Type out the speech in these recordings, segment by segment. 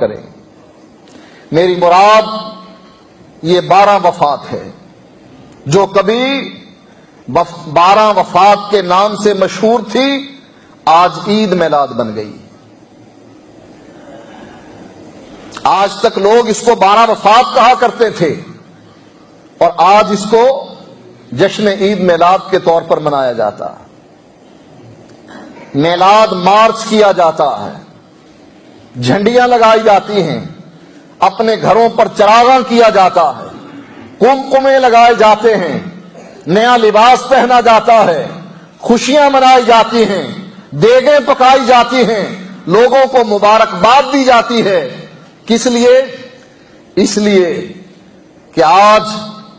کریں۔ میری مراد یہ 12 وفات ہے جو کبھی 12 وفات کے نام سے مشہور تھی، آج عید میلاد بن گئی۔ آج تک لوگ اس کو 12 وفات کہا کرتے تھے اور آج اس کو جشن عید میلاد کے طور پر منایا جاتا ہے۔ میلاد مارچ کیا جاتا ہے، جھنڈیاں لگائی جاتی ہیں، اپنے گھروں پر چراغاں کیا جاتا ہے، کمکمے لگائے جاتے ہیں، نیا لباس پہنا جاتا ہے، خوشیاں منائی جاتی ہیں، دیگیں پکائی جاتی ہیں، لوگوں کو مبارکباد دی جاتی ہے۔ کس لیے؟ اس لیے کہ آج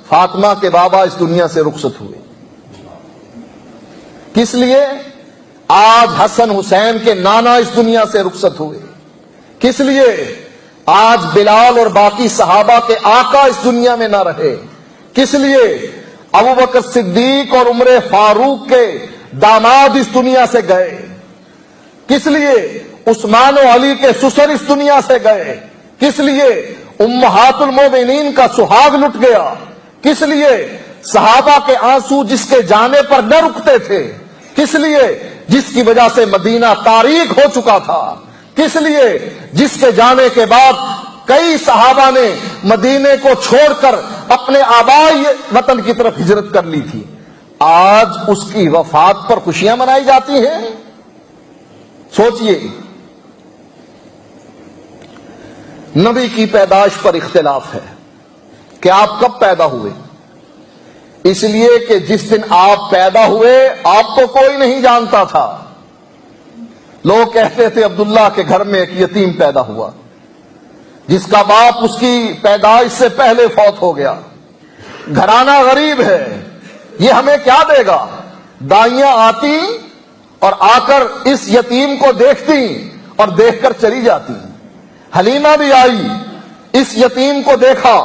فاطمہ کے بابا اس دنیا سے رخصت ہوئے۔ کس لیے؟ آج حسن حسین کے نانا اس دنیا سے رخصت ہوئے۔ کس لیے؟ آج بلال اور باقی صحابہ کے آقا اس دنیا میں نہ رہے۔ کس لیے؟ ابوبکر صدیق اور عمر فاروق کے داماد اس دنیا سے گئے۔ کس لیے؟ عثمان و علی کے سسر اس دنیا سے گئے۔ کس لیے؟ امہات المومنین کا سہاگ لٹ گیا۔ کس لیے؟ صحابہ کے آنسو جس کے جانے پر نہ رکتے تھے۔ کس لیے؟ جس کی وجہ سے مدینہ تاریک ہو چکا تھا۔ کس لیے؟ جس کے جانے کے بعد کئی صحابہ نے مدینے کو چھوڑ کر اپنے آبائی وطن کی طرف ہجرت کر لی تھی۔ آج اس کی وفات پر خوشیاں منائی جاتی ہیں۔ سوچئے، نبی کی پیدائش پر اختلاف ہے کہ آپ کب پیدا ہوئے۔ اس لیے کہ جس دن آپ پیدا ہوئے آپ کو کوئی نہیں جانتا تھا۔ لوگ کہتے تھے عبداللہ کے گھر میں ایک یتیم پیدا ہوا جس کا باپ اس کی پیدائش سے پہلے فوت ہو گیا، گھرانہ غریب ہے، یہ ہمیں کیا دے گا۔ دائیاں آتی اور آ کر اس یتیم کو دیکھتی اور دیکھ کر چلی جاتی۔ حلیمہ بھی آئی، اس یتیم کو دیکھا،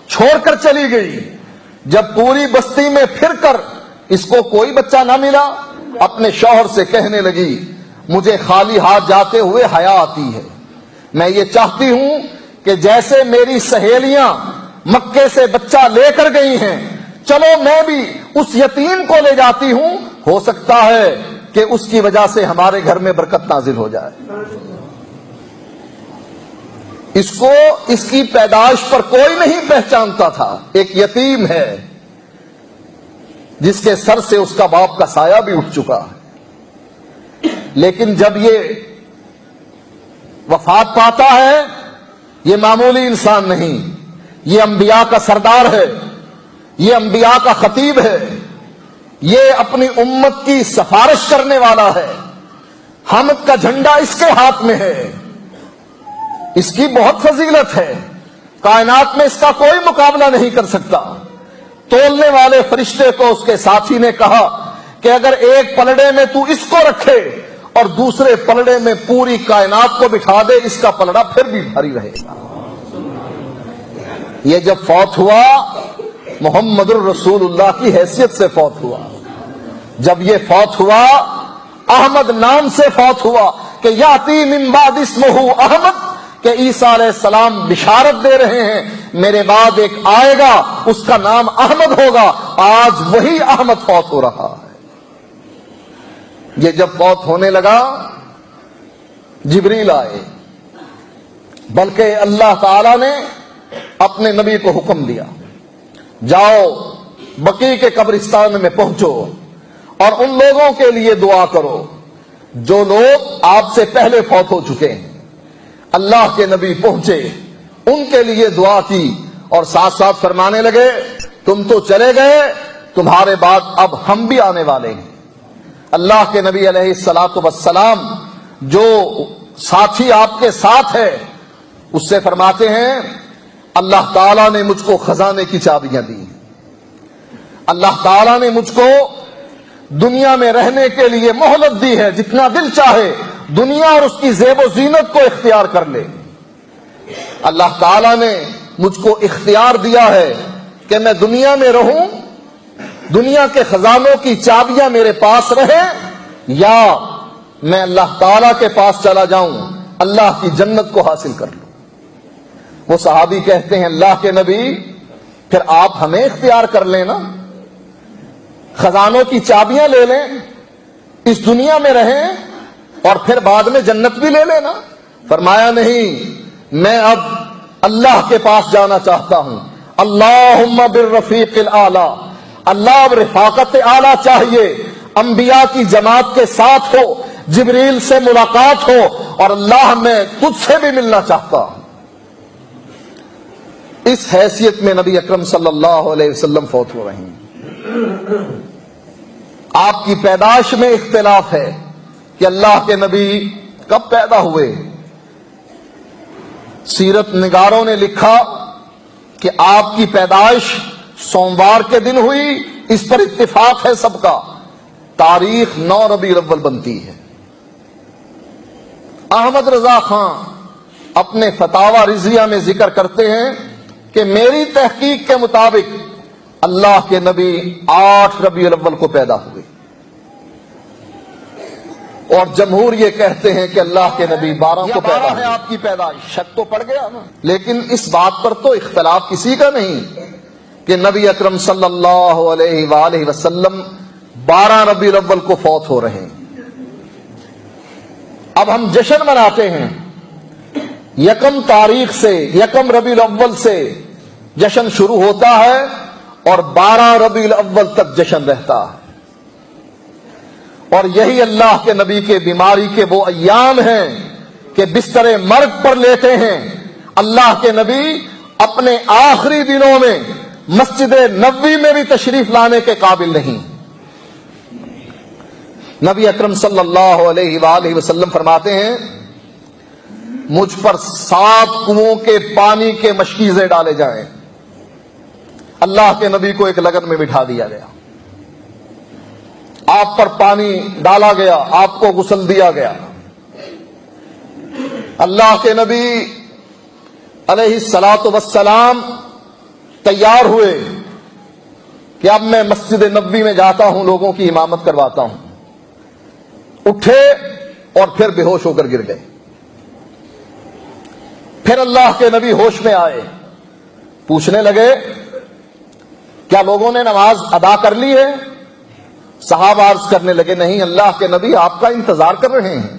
چھوڑ کر چلی گئی۔ جب پوری بستی میں پھر کر اس کو کوئی بچہ نہ ملا، اپنے شوہر سے کہنے لگی مجھے خالی ہاتھ جاتے ہوئے حیا آتی ہے، میں یہ چاہتی ہوں کہ جیسے میری سہیلیاں مکے سے بچہ لے کر گئی ہیں، چلو میں بھی اس یتیم کو لے جاتی ہوں، ہو سکتا ہے کہ اس کی وجہ سے ہمارے گھر میں برکت نازل ہو جائے۔ اس کو اس کی پیدائش پر کوئی نہیں پہچانتا تھا، ایک یتیم ہے جس کے سر سے اس کا باپ کا سایہ بھی اٹھ چکا ہے۔ لیکن جب یہ وفات پاتا ہے، یہ معمولی انسان نہیں، یہ انبیاء کا سردار ہے، یہ انبیاء کا خطیب ہے، یہ اپنی امت کی سفارش کرنے والا ہے، حمد کا جھنڈا اس کے ہاتھ میں ہے، اس کی بہت فضیلت ہے، کائنات میں اس کا کوئی مقابلہ نہیں کر سکتا۔ تولنے والے فرشتے کو اس کے ساتھی نے کہا کہ اگر ایک پلڑے میں تو اس کو رکھے اور دوسرے پلڑے میں پوری کائنات کو بٹھا دے، اس کا پلڑا پھر بھی بھاری رہے گا۔ یہ جب فوت ہوا، محمد الرسول اللہ کی حیثیت سے فوت ہوا۔ جب یہ فوت ہوا، احمد نام سے فوت ہوا کہ یاتی من بعد اسمہ احمد، کہ عیسیٰ علیہ السلام بشارت دے رہے ہیں میرے بعد ایک آئے گا، اس کا نام احمد ہوگا۔ آج وہی احمد فوت ہو رہا ہے۔ یہ جب فوت ہونے لگا، جبریل آئے، بلکہ اللہ تعالی نے اپنے نبی کو حکم دیا جاؤ بقیع کے قبرستان میں پہنچو اور ان لوگوں کے لیے دعا کرو جو لوگ آپ سے پہلے فوت ہو چکے ہیں۔ اللہ کے نبی پہنچے، ان کے لیے دعا کی اور ساتھ ساتھ فرمانے لگے تم تو چلے گئے، تمہارے بعد اب ہم بھی آنے والے ہیں۔ اللہ کے نبی علیہ الصلوۃ والسلام جو ساتھی آپ کے ساتھ ہے، اس سے فرماتے ہیں اللہ تعالیٰ نے مجھ کو خزانے کی چابیاں دی، اللہ تعالیٰ نے مجھ کو دنیا میں رہنے کے لیے مہلت دی ہے، جتنا دل چاہے دنیا اور اس کی زیب و زینت کو اختیار کر لے۔ اللہ تعالیٰ نے مجھ کو اختیار دیا ہے کہ میں دنیا میں رہوں، دنیا کے خزانوں کی چابیاں میرے پاس رہے، یا میں اللہ تعالیٰ کے پاس چلا جاؤں، اللہ کی جنت کو حاصل کر لوں۔ وہ صحابی کہتے ہیں اللہ کے نبی پھر آپ ہمیں اختیار کر لیں نا، خزانوں کی چابیاں لے لیں، اس دنیا میں رہیں اور پھر بعد میں جنت بھی لے لینا۔ فرمایا نہیں، میں اب اللہ کے پاس جانا چاہتا ہوں، اللہم بالرفیق الاعلی، اللہ اب رفاقت اعلی چاہیے، انبیاء کی جماعت کے ساتھ ہو، جبریل سے ملاقات ہو، اور اللہ میں تجھ سے بھی ملنا چاہتا ہوں۔ اس حیثیت میں نبی اکرم صلی اللہ علیہ وسلم فوت ہو رہے ہیں۔ آپ کی پیدائش میں اختلاف ہے کہ اللہ کے نبی کب پیدا ہوئے۔ سیرت نگاروں نے لکھا کہ آپ کی پیدائش سوموار کے دن ہوئی، اس پر اتفاق ہے سب کا، تاریخ 9 ربیع الاول بنتی ہے۔ احمد رضا خان اپنے فتاوی رضیہ میں ذکر کرتے ہیں کہ میری تحقیق کے مطابق اللہ کے نبی 8 ربیع الاول کو پیدا ہوئے، اور جمہور یہ کہتے ہیں کہ اللہ کے نبی 12 کو پیدا ہوئے۔ آپ کی پیدائش شک تو پڑ گیا نا، لیکن اس بات پر تو اختلاف کسی کا نہیں کہ نبی اکرم صلی اللہ علیہ وآلہ وسلم 12 ربیع الاول کو فوت ہو رہے ہیں۔ اب ہم جشن مناتے ہیں، 1 تاریخ سے 1 ربیع الاول سے جشن شروع ہوتا ہے اور 12 ربیع الاول تک جشن رہتا ہے، اور یہی اللہ کے نبی کے بیماری کے وہ ایام ہیں کہ بستر مرگ پر لیٹے ہیں۔ اللہ کے نبی اپنے آخری دنوں میں مسجد نبوی میں بھی تشریف لانے کے قابل نہیں۔ نبی اکرم صلی اللہ علیہ وآلہ وسلم فرماتے ہیں مجھ پر 7 کنووں کے پانی کے مشکیزے ڈالے جائیں۔ اللہ کے نبی کو ایک لگن میں بٹھا دیا گیا، آپ پر پانی ڈالا گیا، آپ کو غسل دیا گیا۔ اللہ کے نبی علیہ الصلاۃ والسلام تیار ہوئے کہ اب میں مسجد نبوی میں جاتا ہوں، لوگوں کی امامت کرواتا ہوں۔ اٹھے اور پھر بے ہوش ہو کر گر گئے۔ پھر اللہ کے نبی ہوش میں آئے، پوچھنے لگے کیا لوگوں نے نماز ادا کر لی ہے؟ صحابہ عرض کرنے لگے نہیں اللہ کے نبی آپ کا انتظار کر رہے ہیں۔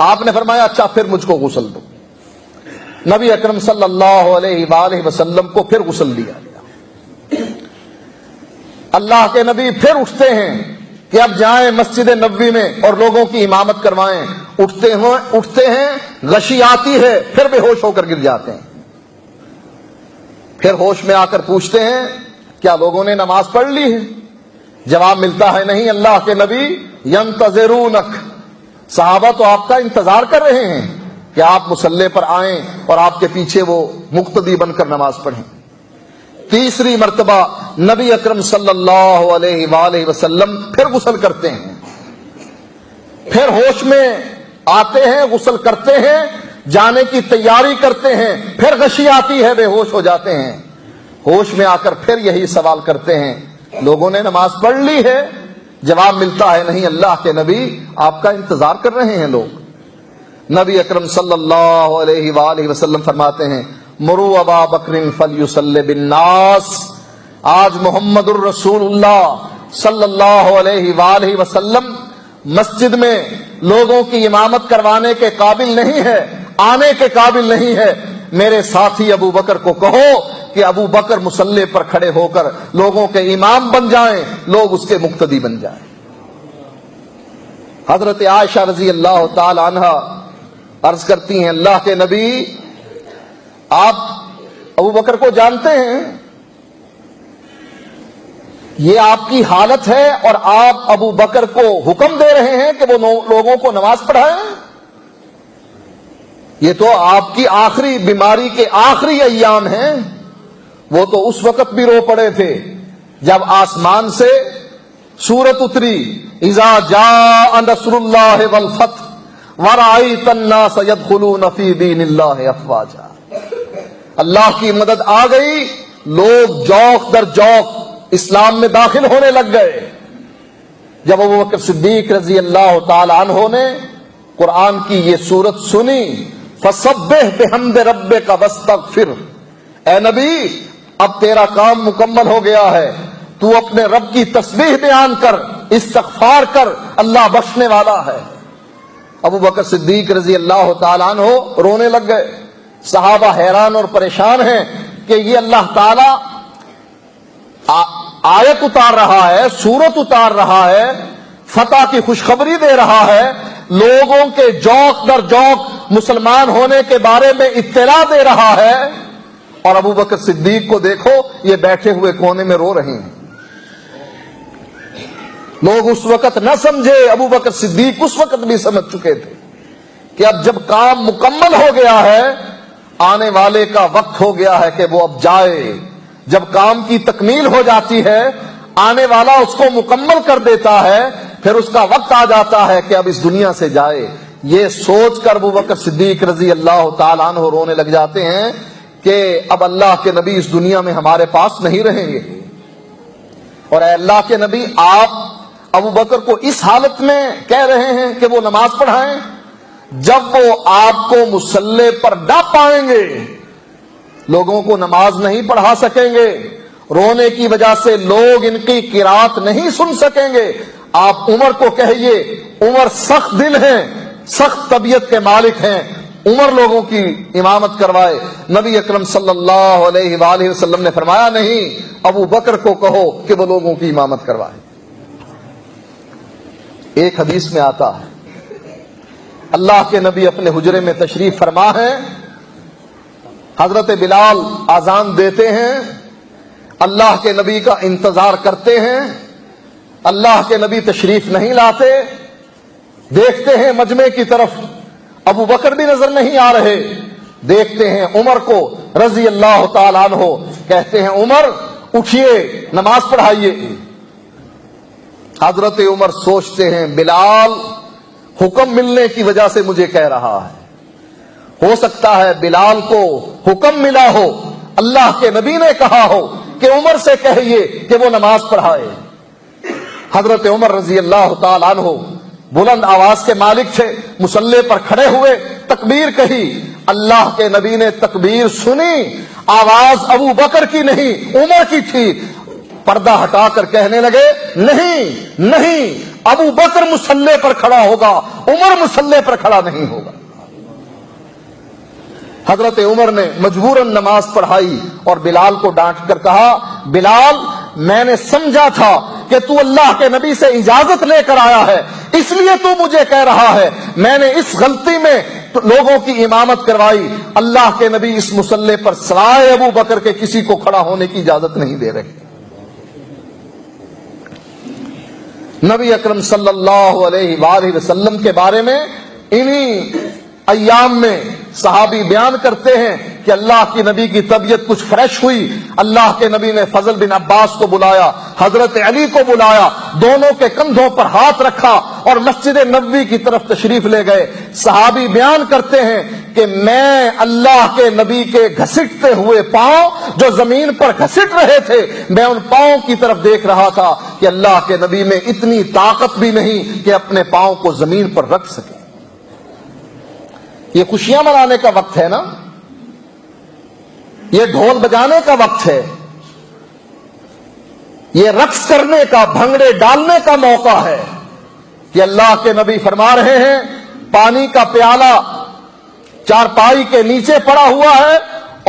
آپ نے فرمایا اچھا پھر مجھ کو غسل دو۔ نبی اکرم صلی اللہ علیہ وآلہ وسلم کو پھر غسل دیا گیا۔ اللہ کے نبی پھر اٹھتے ہیں کہ اب جائیں مسجد نبوی میں اور لوگوں کی امامت کروائیں۔ اٹھتے ہیں، غشی آتی ہے، پھر بے ہوش ہو کر گر جاتے ہیں۔ پھر ہوش میں آ کر پوچھتے ہیں کیا لوگوں نے نماز پڑھ لی ہے؟ جواب ملتا ہے نہیں اللہ کے نبی ینتظرونک، صحابہ تو آپ کا انتظار کر رہے ہیں کہ آپ مصلی پر آئیں اور آپ کے پیچھے وہ مقتدی بن کر نماز پڑھیں۔ تیسری مرتبہ نبی اکرم صلی اللہ علیہ وآلہ وسلم پھر غسل کرتے ہیں، پھر ہوش میں آتے ہیں، غسل کرتے ہیں، جانے کی تیاری کرتے ہیں، پھر غشی آتی ہے، بے ہوش ہو جاتے ہیں۔ ہوش میں آ کر پھر یہی سوال کرتے ہیں لوگوں نے نماز پڑھ لی ہے؟ جواب ملتا ہے نہیں اللہ کے نبی آپ کا انتظار کر رہے ہیں لوگ۔ نبی اکرم صلی اللہ علیہ وآلہ وسلم فرماتے ہیں مرو ابا بکر فلیصلی بالناس، آج محمد الرسول اللہ صلی اللہ علیہ وآلہ وسلم مسجد میں لوگوں کی امامت کروانے کے قابل نہیں ہے، آنے کے قابل نہیں ہے، میرے ساتھی ابو بکر کو کہو کہ ابو بکر مصلی پر کھڑے ہو کر لوگوں کے امام بن جائیں، لوگ اس کے مقتدی بن جائیں۔ حضرت عائشہ رضی اللہ تعالی عنہا عرض کرتی ہیں اللہ کے نبی آپ ابو بکر کو جانتے ہیں، یہ آپ کی حالت ہے اور آپ ابو بکر کو حکم دے رہے ہیں کہ وہ لوگوں کو نماز پڑھائیں؟ یہ تو آپ کی آخری بیماری کے آخری ایام ہیں۔ وہ تو اس وقت بھی رو پڑے تھے جب آسمان سے سورت اتری اذا جاء نصر اللہ والفتح ورأیت الناس يدخلون فی دین اللہ افواجا، اللہ کی مدد آ گئی، لوگ جوق در جوق اسلام میں داخل ہونے لگ گئے۔ جب ابو بکر صدیق رضی اللہ تعالی عنہ نے قرآن کی یہ سورت سنی فسبح بحمد ربک واستغفر، اے نبی اب تیرا کام مکمل ہو گیا ہے، تو اپنے رب کی تسبیح بیان کر، استغفار کر، اللہ بخشنے والا ہے۔ ابو بکر صدیق رضی اللہ تعالیٰ عنہ رونے لگ گئے۔ صحابہ حیران اور پریشان ہیں کہ یہ اللہ تعالی آیت اتار رہا ہے، سورت اتار رہا ہے، فتح کی خوشخبری دے رہا ہے، لوگوں کے جوق در جوق مسلمان ہونے کے بارے میں اطلاع دے رہا ہے، اور ابو بکر صدیق کو دیکھو یہ بیٹھے ہوئے کونے میں رو رہے ہیں۔ لوگ اس وقت نہ سمجھے، ابو بکر صدیق اس وقت بھی سمجھ چکے تھے کہ اب جب کام مکمل ہو گیا ہے، آنے والے کا وقت ہو گیا ہے کہ وہ اب جائے۔ جب کام کی تکمیل ہو جاتی ہے، آنے والا اس کو مکمل کر دیتا ہے، پھر اس کا وقت آ جاتا ہے کہ اب اس دنیا سے جائے۔ یہ سوچ کر ابو بکر صدیق رضی اللہ تعالیٰ عنہ رونے لگ جاتے ہیں کہ اب اللہ کے نبی اس دنیا میں ہمارے پاس نہیں رہیں گے۔ اور اے اللہ کے نبی، آپ ابو بکر کو اس حالت میں کہہ رہے ہیں کہ وہ نماز پڑھائیں جب وہ آپ کو مصلی پر نہ پائیں گے، لوگوں کو نماز نہیں پڑھا سکیں گے، رونے کی وجہ سے لوگ ان کی قرات نہیں سن سکیں گے۔ آپ عمر کو کہیے، عمر سخت دل ہیں، سخت طبیعت کے مالک ہیں، عمر لوگوں کی امامت کروائے۔ نبی اکرم صلی اللہ علیہ وآلہ وسلم نے فرمایا نہیں، ابو بکر کو کہو کہ وہ لوگوں کی امامت کروائے۔ ایک حدیث میں آتا ہے اللہ کے نبی اپنے حجرے میں تشریف فرما ہے، حضرت بلال اذان دیتے ہیں، اللہ کے نبی کا انتظار کرتے ہیں، اللہ کے نبی تشریف نہیں لاتے، دیکھتے ہیں مجمع کی طرف ابو بکر بھی نظر نہیں آ رہے، دیکھتے ہیں عمر کو رضی اللہ تعالیٰ عنہ، کہتے ہیں عمر اٹھیے نماز پڑھائیے۔ حضرت عمر سوچتے ہیں بلال حکم ملنے کی وجہ سے مجھے کہہ رہا ہے، ہو سکتا ہے بلال کو حکم ملا ہو، اللہ کے نبی نے کہا ہو کہ عمر سے کہیے کہ وہ نماز پڑھائے۔ حضرت عمر رضی اللہ تعالیٰ عنہ بلند آواز کے مالک تھے، مصلی پر کھڑے ہوئے، تکبیر کہی، اللہ کے نبی نے تکبیر سنی، آواز ابو بکر کی نہیں عمر کی تھی، پردہ ہٹا کر کہنے لگے نہیں نہیں، ابو بکر مصلی پر کھڑا ہوگا، عمر مصلی پر کھڑا نہیں ہوگا۔ حضرت عمر نے مجبوراً نماز پڑھائی اور بلال کو ڈانٹ کر کہا، بلال میں نے سمجھا تھا کہ تو اللہ کے نبی سے اجازت لے کر آیا ہے، اس لیے تو مجھے کہہ رہا ہے، میں نے اس غلطی میں لوگوں کی امامت کروائی۔ اللہ کے نبی اس مصلی پر سوائے ابو بکر کے کسی کو کھڑا ہونے کی اجازت نہیں دے رہے۔ نبی اکرم صلی اللہ علیہ وآلہ وسلم کے بارے میں انہی ایام میں صحابی بیان کرتے ہیں کہ اللہ کی نبی کی طبیعت کچھ فریش ہوئی، اللہ کے نبی نے فضل بن عباس کو بلایا، حضرت علی کو بلایا، دونوں کے کندھوں پر ہاتھ رکھا اور مسجد نبوی کی طرف تشریف لے گئے۔ صحابی بیان کرتے ہیں کہ میں اللہ کے نبی کے گھسٹتے ہوئے پاؤں جو زمین پر گھسٹ رہے تھے، میں ان پاؤں کی طرف دیکھ رہا تھا کہ اللہ کے نبی میں اتنی طاقت بھی نہیں کہ اپنے پاؤں کو زمین پر رکھ سکے۔ یہ خوشیاں منانے کا وقت ہے نا، یہ ڈھول بجانے کا وقت ہے، یہ رقص کرنے کا، بھنگڑے ڈالنے کا موقع ہے کہ اللہ کے نبی فرما رہے ہیں پانی کا پیالہ چارپائی کے نیچے پڑا ہوا ہے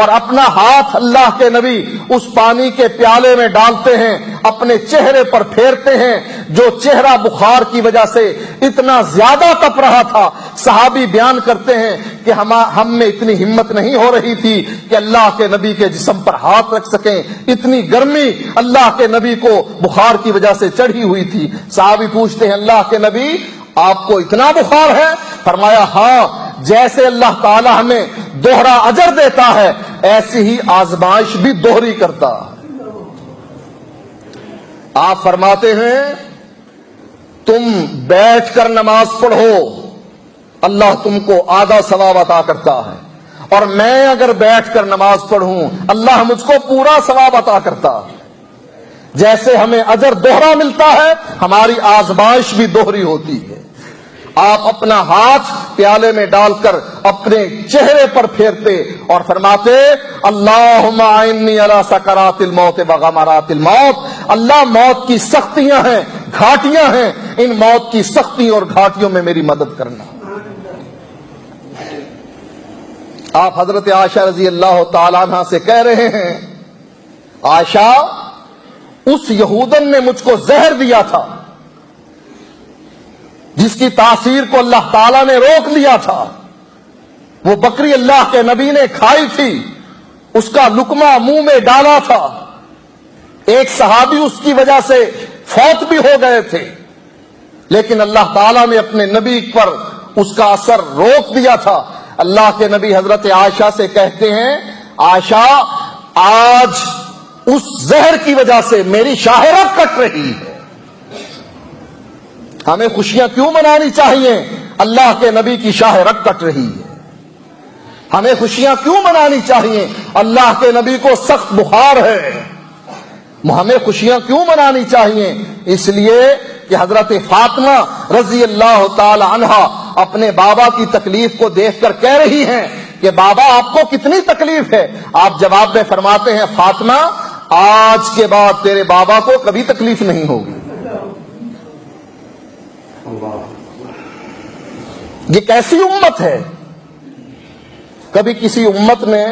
اور اپنا ہاتھ اللہ کے نبی اس پانی کے پیالے میں ڈالتے ہیں، اپنے چہرے پر پھیرتے ہیں، جو چہرہ بخار کی وجہ سے اتنا زیادہ تپ رہا تھا۔ صحابی بیان کرتے ہیں کہ ہم میں اتنی ہمت نہیں ہو رہی تھی کہ اللہ کے نبی کے جسم پر ہاتھ رکھ سکیں، اتنی گرمی اللہ کے نبی کو بخار کی وجہ سے چڑھی ہوئی تھی۔ صحابی پوچھتے ہیں اللہ کے نبی آپ کو اتنا بخار ہے؟ فرمایا ہاں، جیسے اللہ تعالی ہمیں دوہرا اجر دیتا ہے ایسی ہی آزمائش بھی دوہری کرتا ہے۔ آپ فرماتے ہیں تم بیٹھ کر نماز پڑھو، اللہ تم کو آدھا ثواب عطا کرتا ہے، اور میں اگر بیٹھ کر نماز پڑھوں اللہ مجھ کو پورا ثواب عطا کرتا ہے۔ جیسے ہمیں اجر دوہرا ملتا ہے، ہماری آزمائش بھی دوہری ہوتی ہے۔ آپ اپنا ہاتھ پیالے میں ڈال کر اپنے اپنے چہرے پر پھیرتے اور فرماتے اللہم اعنی علی سکرات الموت وغمرات الموت، اللہ موت کی سختیاں ہیں، گھاٹیاں ہیں، ان موت کی سختی اور گھاٹیوں میں میری مدد کرنا۔ آپ حضرت عائشہ رضی اللہ تعالیٰ عنہ سے کہہ رہے ہیں عائشہ اس یہودن نے مجھ کو زہر دیا تھا جس کی تاثیر کو اللہ تعالیٰ نے روک لیا تھا، وہ بکری اللہ کے نبی نے کھائی تھی، اس کا لقمہ منہ میں ڈالا تھا، ایک صحابی اس کی وجہ سے فوت بھی ہو گئے تھے، لیکن اللہ تعالیٰ نے اپنے نبی پر اس کا اثر روک دیا تھا۔ اللہ کے نبی حضرت عائشہ سے کہتے ہیں عائشہ آج اس زہر کی وجہ سے میری شاہرت کٹ رہی ہے، ہمیں خوشیاں کیوں منانی چاہیے؟ اللہ کے نبی کی شاہرت کٹ رہی ہے۔ ہمیں خوشیاں کیوں منانی چاہیے؟ اللہ کے نبی کو سخت بخار ہے۔ ہمیں خوشیاں کیوں منانی چاہیے؟ اس لیے کہ حضرت فاطمہ رضی اللہ تعالی عنہا اپنے بابا کی تکلیف کو دیکھ کر کہہ رہی ہیں کہ بابا آپ کو کتنی تکلیف ہے؟ آپ جواب میں فرماتے ہیں فاطمہ آج کے بعد تیرے بابا کو کبھی تکلیف نہیں ہوگی۔ یہ کیسی امت ہے؟ کبھی کسی امت نے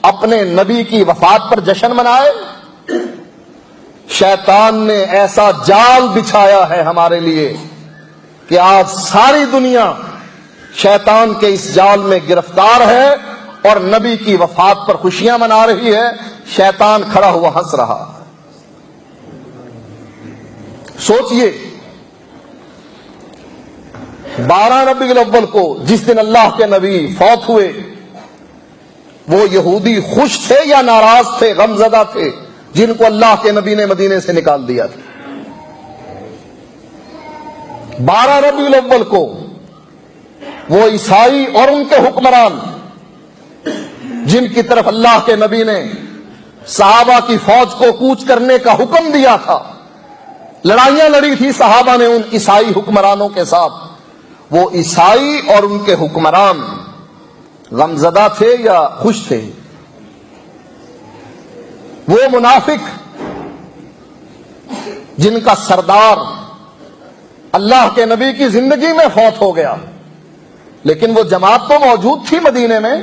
اپنے نبی کی وفات پر جشن منائے؟ شیطان نے ایسا جال بچھایا ہے ہمارے لیے کہ آج ساری دنیا شیطان کے اس جال میں گرفتار ہے اور نبی کی وفات پر خوشیاں منا رہی ہے، شیطان کھڑا ہوا ہنس رہا۔ سوچئے 12 ربیع الاول کو جس دن اللہ کے نبی فوت ہوئے، وہ یہودی خوش تھے یا ناراض تھے، غمزدہ تھے، جن کو اللہ کے نبی نے مدینے سے نکال دیا تھا؟ 12 ربیع الاول کو وہ عیسائی اور ان کے حکمران جن کی طرف اللہ کے نبی نے صحابہ کی فوج کو کوچ کرنے کا حکم دیا تھا، لڑائیاں لڑی تھی صحابہ نے ان عیسائی حکمرانوں کے ساتھ، وہ عیسائی اور ان کے حکمران غمزدہ تھے یا خوش تھے؟ وہ منافق جن کا سردار اللہ کے نبی کی زندگی میں فوت ہو گیا، لیکن وہ جماعت تو موجود تھی مدینے میں۔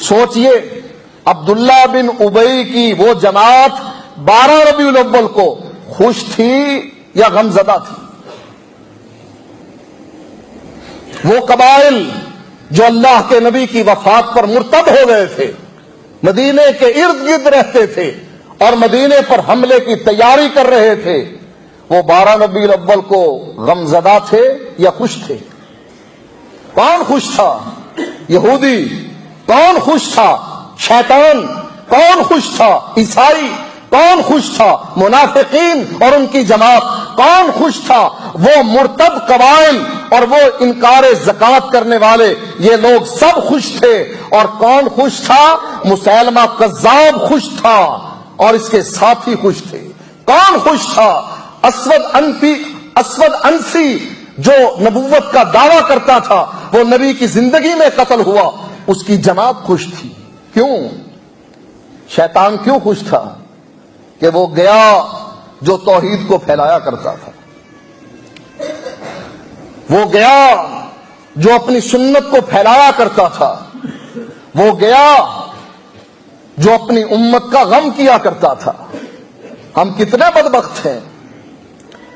سوچئے عبداللہ بن ابی کی وہ جماعت 12 ربیع الاول کو خوش تھی یا غمزدہ تھی؟ وہ قبائل جو اللہ کے نبی کی وفات پر مرتد ہو گئے تھے، مدینے کے ارد گرد رہتے تھے اور مدینے پر حملے کی تیاری کر رہے تھے، وہ 12 ربیع الاول کو غمزدہ تھے یا خوش تھے؟ کون خوش تھا؟ یہودی؟ کون خوش تھا؟ شیطان؟ کون خوش تھا؟ عیسائی؟ کون خوش تھا؟ منافقین اور ان کی جماعت؟ کون خوش تھا؟ وہ مرتد قبائل اور وہ انکار زکوٰۃ کرنے والے، یہ لوگ سب خوش تھے۔ اور کون خوش تھا؟ مسیلمہ کذاب خوش تھا اور اس کے ساتھی خوش تھے۔ کون خوش تھا؟ اسود انسی جو نبوت کا دعویٰ کرتا تھا، وہ نبی کی زندگی میں قتل ہوا، اس کی جماعت خوش تھی۔ کیوں؟ شیطان کیوں خوش تھا؟ کہ وہ گیا جو توحید کو پھیلایا کرتا تھا، وہ گیا جو اپنی سنت کو پھیلایا کرتا تھا، وہ گیا جو اپنی امت کا غم کیا کرتا تھا۔ ہم کتنے بدبخت ہیں